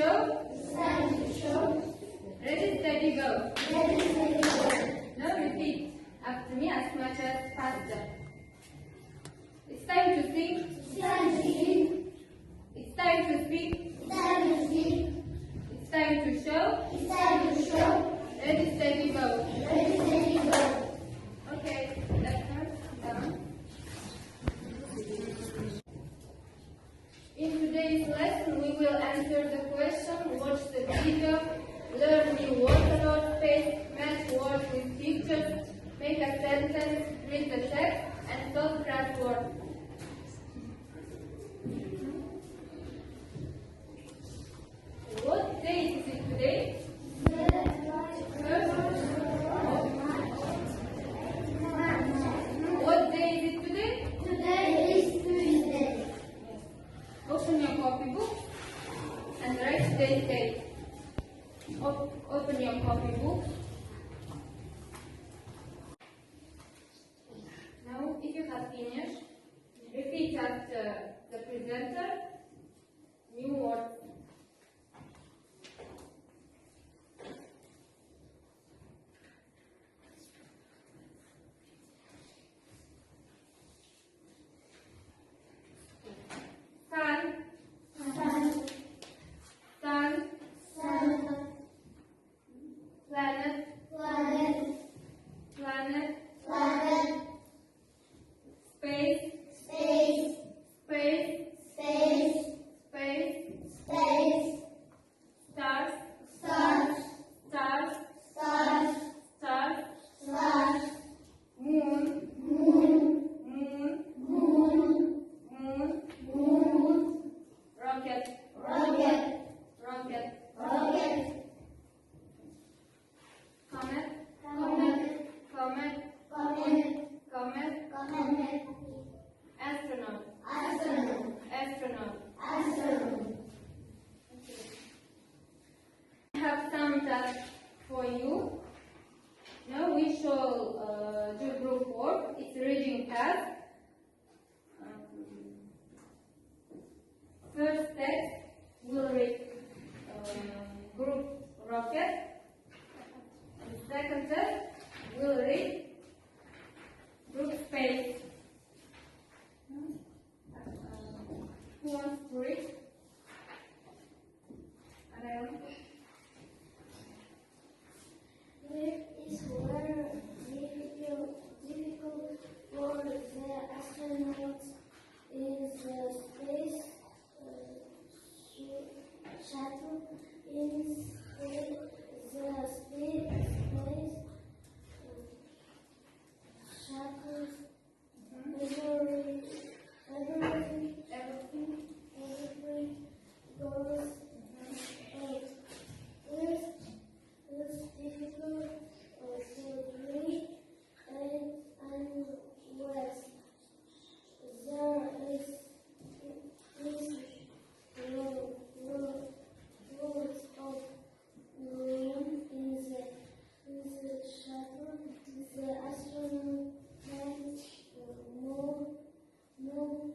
show. Ready, steady, go. Now repeat after me as much as faster. It's time to sing. It's time to speak. It's time to show. Ready, steady, go. Okay, let's start down. In today's lesson, we will answer the question, watch the video, learn new words about space, match words with pictures, make a sentence, read the text, and solve crosswords. What day is it today? What day is it today? Today is Tuesday. Open your copybook and write today's date. Open your copybook. Now, if you have finished, repeat after the presenter. New words. Sun, planet, space, stars, moon, rocket, comet, astronaut. I have some tasks for you. Now we shall do group work. It's reading task. First text will read group rocket. And second text will read group space. Who wants to read? It is very difficult for the astronauts in the space shuttle. In the space shuttle, everything goes right. It's difficult to read and west. There is loads of room in the shuttle. The astronauts move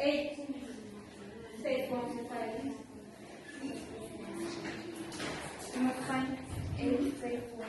8. Say it one more time. You must find 8, say 4.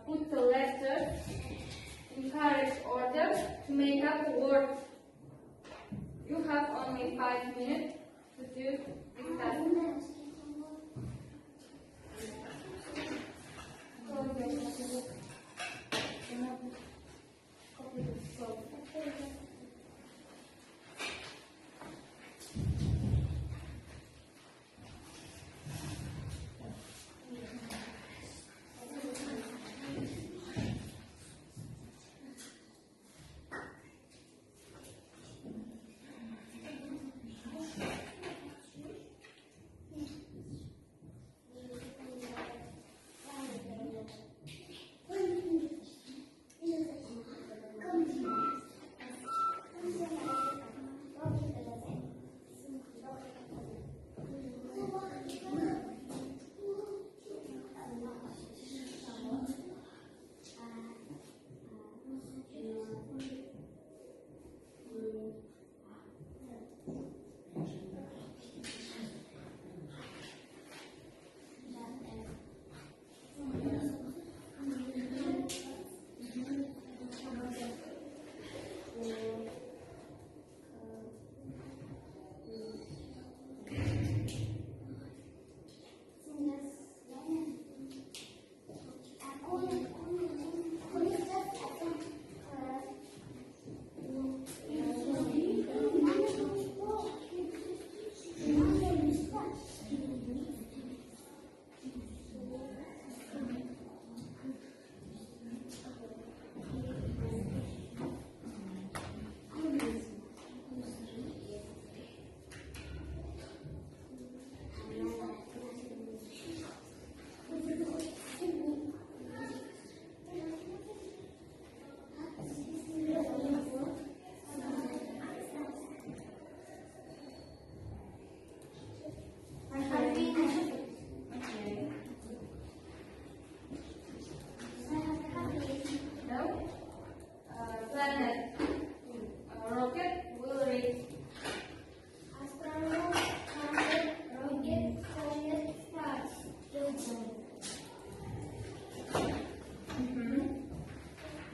Put the letters in correct order to make up a word. You have only 5 minutes to do this task.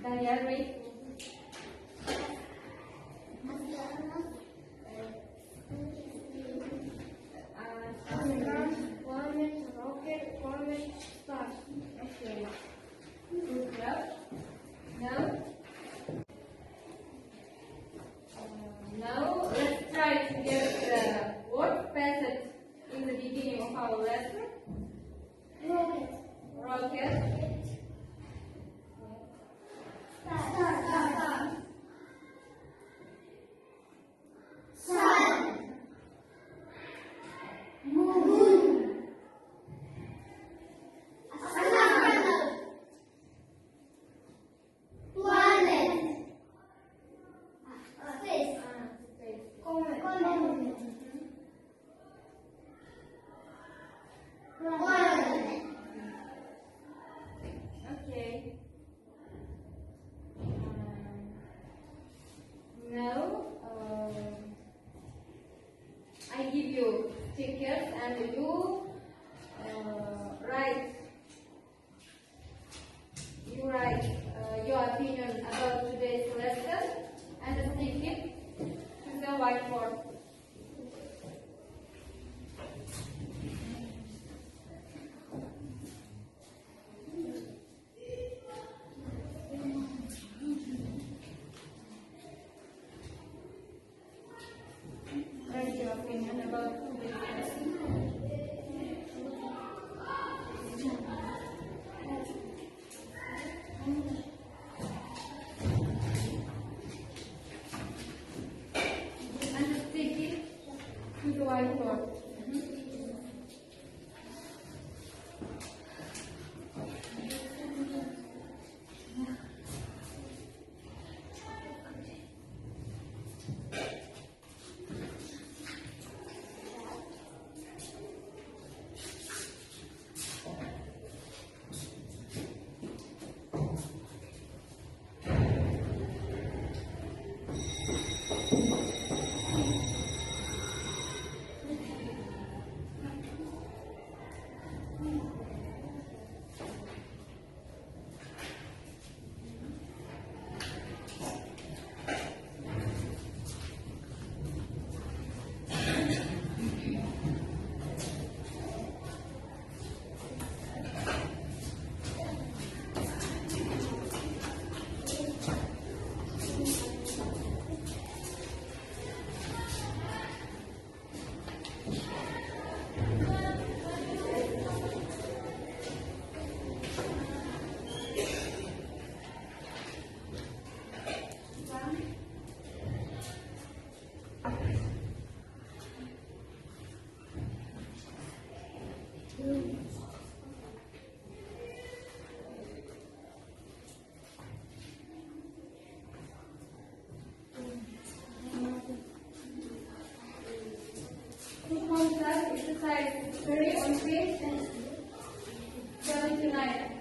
Daniel, read. Planet, rocket, comet, star. Okay. Good job. Now let's try to get the word passage in the beginning of our lesson. Rocket. Rocket. Star. Sun. Moon. Astronaut. Planet. Space. Comet. Planet. Okay. Now I give you stickers and you write your opinion about today's lesson and stick it to the whiteboard. Write your opinion about today's lesson. And stick it to the whiteboard. Exercise 3 on page 79.